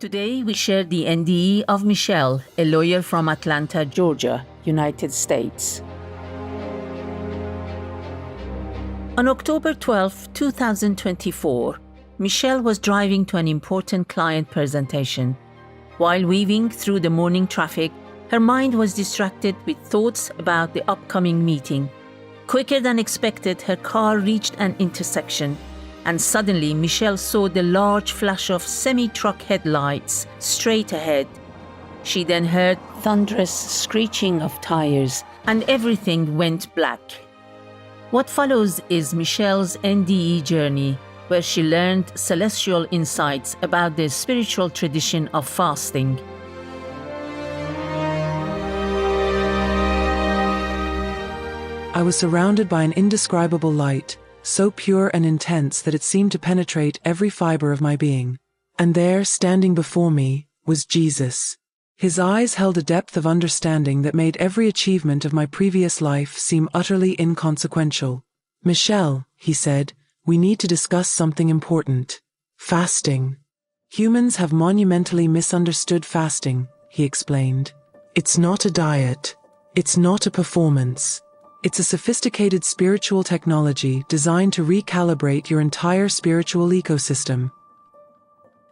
Today we share the NDE of Michelle, a lawyer from Atlanta, Georgia, United States. On October 12, 2024, Michelle was driving to an important client presentation. While weaving through the morning traffic, her mind was distracted with thoughts about the upcoming meeting. Quicker than expected, her car reached an intersection, and suddenly Michelle saw the large flash of semi-truck headlights straight ahead. She then heard thunderous screeching of tires, and everything went black. What follows is Michelle's NDE journey, where she learned celestial insights about the spiritual tradition of fasting. I was surrounded by an indescribable light, so pure and intense that it seemed to penetrate every fiber of my being. And there, standing before me, was Jesus. His eyes held a depth of understanding that made every achievement of my previous life seem utterly inconsequential. "Michelle," he said, "we need to discuss something important. Fasting. Humans have monumentally misunderstood fasting," he explained. "It's not a diet. It's not a performance. It's a sophisticated spiritual technology designed to recalibrate your entire spiritual ecosystem."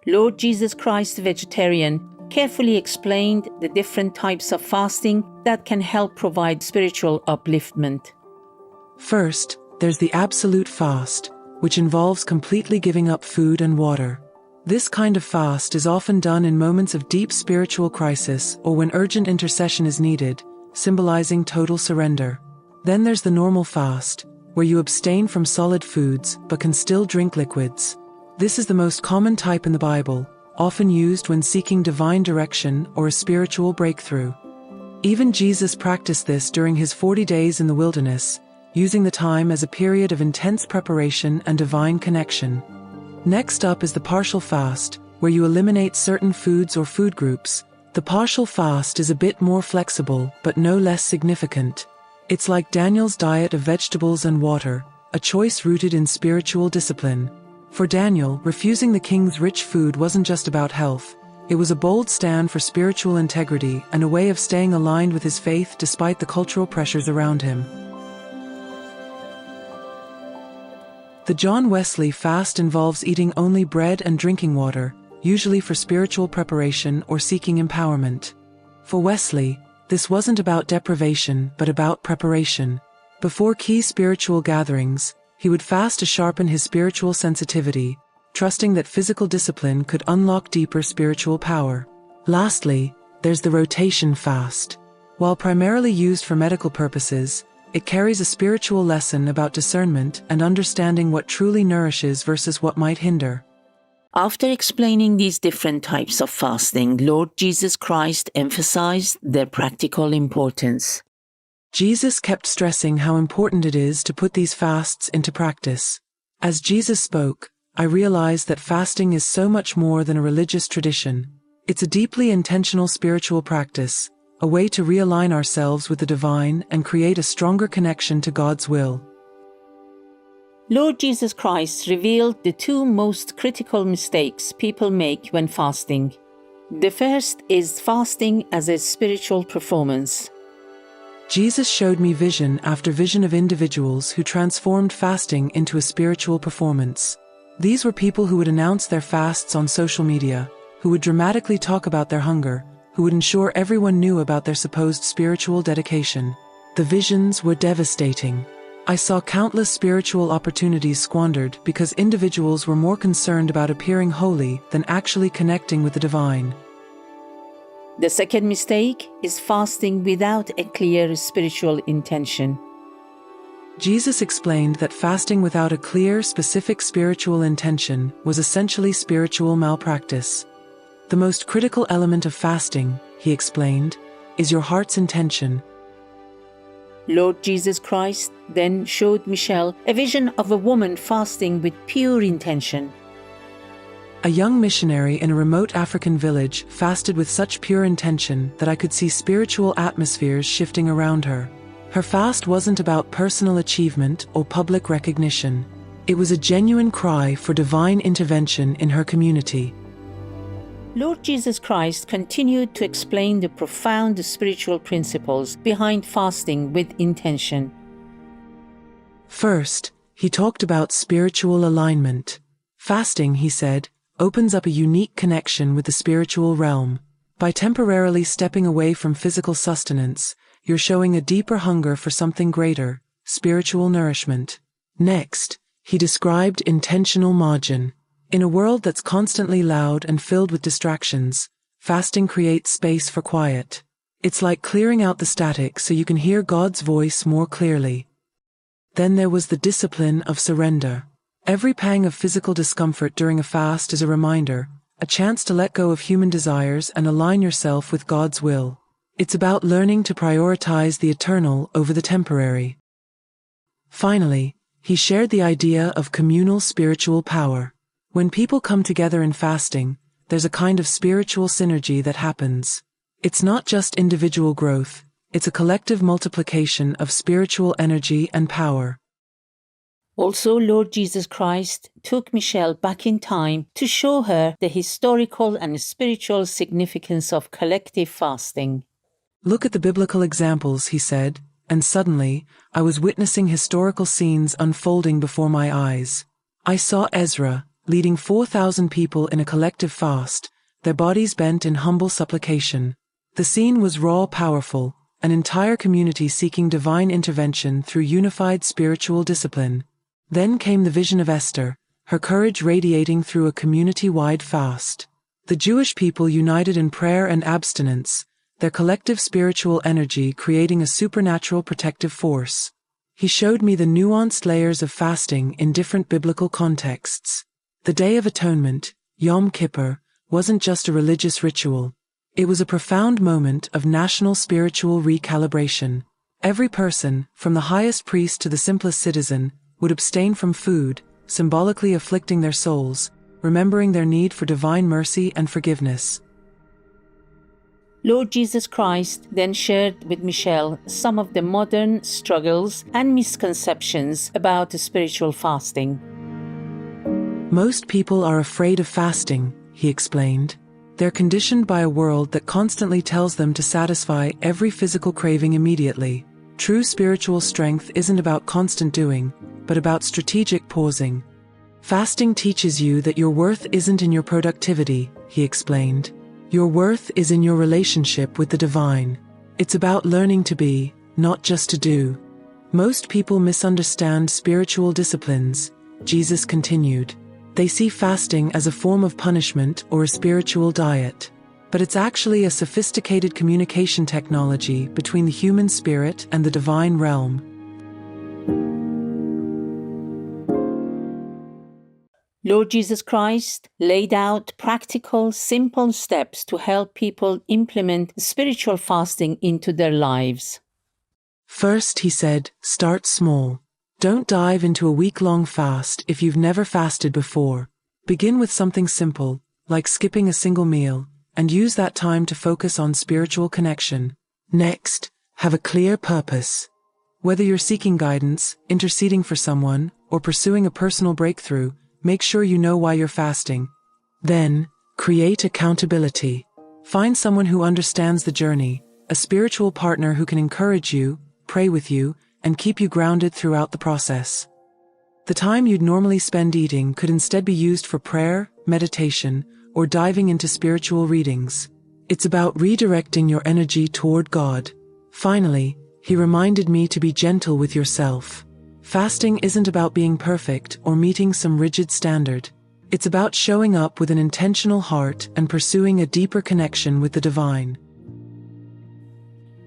Lord Jesus Christ the Vegetarian carefully explained the different types of fasting that can help provide spiritual upliftment. First, there's the absolute fast, which involves completely giving up food and water. This kind of fast is often done in moments of deep spiritual crisis or when urgent intercession is needed, symbolizing total surrender. Then there's the normal fast, where you abstain from solid foods but can still drink liquids. This is the most common type in the Bible, often used when seeking divine direction or a spiritual breakthrough. Even Jesus practiced this during his 40 days in the wilderness, using the time as a period of intense preparation and divine connection. Next up is the partial fast, where you eliminate certain foods or food groups. The partial fast is a bit more flexible but no less significant. It's like Daniel's diet of vegetables and water, a choice rooted in spiritual discipline. For Daniel, refusing the king's rich food wasn't just about health. It was a bold stand for spiritual integrity and a way of staying aligned with his faith despite the cultural pressures around him. The John Wesley fast involves eating only bread and drinking water, usually for spiritual preparation or seeking empowerment. For Wesley, this wasn't about deprivation but about preparation. Before key spiritual gatherings, he would fast to sharpen his spiritual sensitivity, trusting that physical discipline could unlock deeper spiritual power. Lastly, there's the rotation fast. While primarily used for medical purposes, it carries a spiritual lesson about discernment and understanding what truly nourishes versus what might hinder. After explaining these different types of fasting, Lord Jesus Christ emphasized their practical importance. Jesus kept stressing how important it is to put these fasts into practice. As Jesus spoke, I realized that fasting is so much more than a religious tradition. It's a deeply intentional spiritual practice, a way to realign ourselves with the divine and create a stronger connection to God's will. Lord Jesus Christ revealed the two most critical mistakes people make when fasting. The first is fasting as a spiritual performance. Jesus showed me vision after vision of individuals who transformed fasting into a spiritual performance. These were people who would announce their fasts on social media, who would dramatically talk about their hunger, who would ensure everyone knew about their supposed spiritual dedication. The visions were devastating. I saw countless spiritual opportunities squandered because individuals were more concerned about appearing holy than actually connecting with the divine. The second mistake is fasting without a clear spiritual intention. Jesus explained that fasting without a clear, specific spiritual intention was essentially spiritual malpractice. The most critical element of fasting, he explained, is your heart's intention. Lord Jesus Christ then showed Michelle a vision of a woman fasting with pure intention. A young missionary in a remote African village fasted with such pure intention that I could see spiritual atmospheres shifting around her. Her fast wasn't about personal achievement or public recognition. It was a genuine cry for divine intervention in her community. Lord Jesus Christ continued to explain the profound spiritual principles behind fasting with intention. First, he talked about spiritual alignment. Fasting, he said, opens up a unique connection with the spiritual realm. By temporarily stepping away from physical sustenance, you're showing a deeper hunger for something greater, spiritual nourishment. Next, he described intentional margin. In a world that's constantly loud and filled with distractions, fasting creates space for quiet. It's like clearing out the static so you can hear God's voice more clearly. Then there was the discipline of surrender. Every pang of physical discomfort during a fast is a reminder, a chance to let go of human desires and align yourself with God's will. It's about learning to prioritize the eternal over the temporary. Finally, he shared the idea of communal spiritual power. When people come together in fasting, there's a kind of spiritual synergy that happens. It's not just individual growth, it's a collective multiplication of spiritual energy and power. Also, Lord Jesus Christ took Michelle back in time to show her the historical and spiritual significance of collective fasting. Look at the biblical examples, he said, and suddenly, I was witnessing historical scenes unfolding before my eyes. I saw Ezra leading 4,000 people in a collective fast, their bodies bent in humble supplication. The scene was raw, powerful, an entire community seeking divine intervention through unified spiritual discipline. Then came the vision of Esther, her courage radiating through a community-wide fast. The Jewish people united in prayer and abstinence, their collective spiritual energy creating a supernatural protective force. He showed me the nuanced layers of fasting in different biblical contexts. The Day of Atonement, Yom Kippur, wasn't just a religious ritual. It was a profound moment of national spiritual recalibration. Every person, from the highest priest to the simplest citizen, would abstain from food, symbolically afflicting their souls, remembering their need for divine mercy and forgiveness. Lord Jesus Christ then shared with Michelle some of the modern struggles and misconceptions about spiritual fasting. Most people are afraid of fasting, he explained. They're conditioned by a world that constantly tells them to satisfy every physical craving immediately. True spiritual strength isn't about constant doing, but about strategic pausing. Fasting teaches you that your worth isn't in your productivity, he explained. Your worth is in your relationship with the divine. It's about learning to be, not just to do. Most people misunderstand spiritual disciplines, Jesus continued. They see fasting as a form of punishment or a spiritual diet. But it's actually a sophisticated communication technology between the human spirit and the divine realm. Lord Jesus Christ laid out practical, simple steps to help people implement spiritual fasting into their lives. First, he said, start small. Don't dive into a week-long fast if you've never fasted before. Begin with something simple, like skipping a single meal, and use that time to focus on spiritual connection. Next, have a clear purpose. Whether you're seeking guidance, interceding for someone, or pursuing a personal breakthrough, make sure you know why you're fasting. Then, create accountability. Find someone who understands the journey, a spiritual partner who can encourage you, pray with you, and keep you grounded throughout the process. The time you'd normally spend eating could instead be used for prayer, meditation, or diving into spiritual readings. It's about redirecting your energy toward God. Finally, he reminded me to be gentle with yourself. Fasting isn't about being perfect or meeting some rigid standard. It's about showing up with an intentional heart and pursuing a deeper connection with the divine.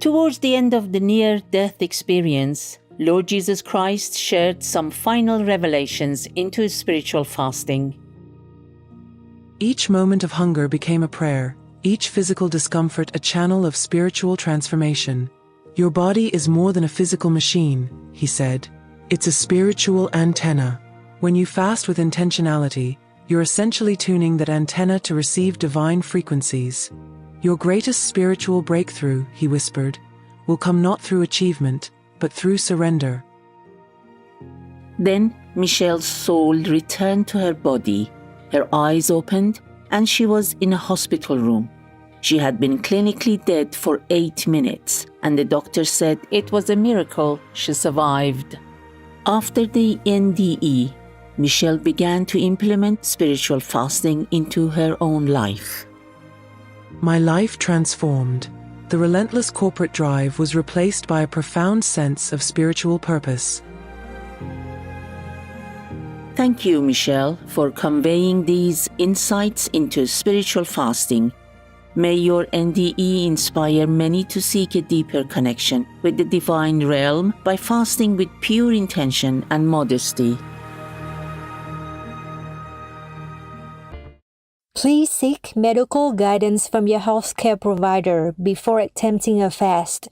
Towards the end of the near-death experience, Lord Jesus Christ shared some final revelations into spiritual fasting. Each moment of hunger became a prayer, each physical discomfort a channel of spiritual transformation. Your body is more than a physical machine, he said. It's a spiritual antenna. When you fast with intentionality, you're essentially tuning that antenna to receive divine frequencies. Your greatest spiritual breakthrough, he whispered, will come not through achievement, but through surrender. Then Michelle's soul returned to her body. Her eyes opened, and she was in a hospital room. She had been clinically dead for 8 minutes, and the doctor said it was a miracle she survived. After the NDE, Michelle began to implement spiritual fasting into her own life. My life transformed. The relentless corporate drive was replaced by a profound sense of spiritual purpose. Thank you, Michelle, for conveying these insights into spiritual fasting. May your NDE inspire many to seek a deeper connection with the divine realm by fasting with pure intention and modesty. Please seek medical guidance from your healthcare provider before attempting a fast.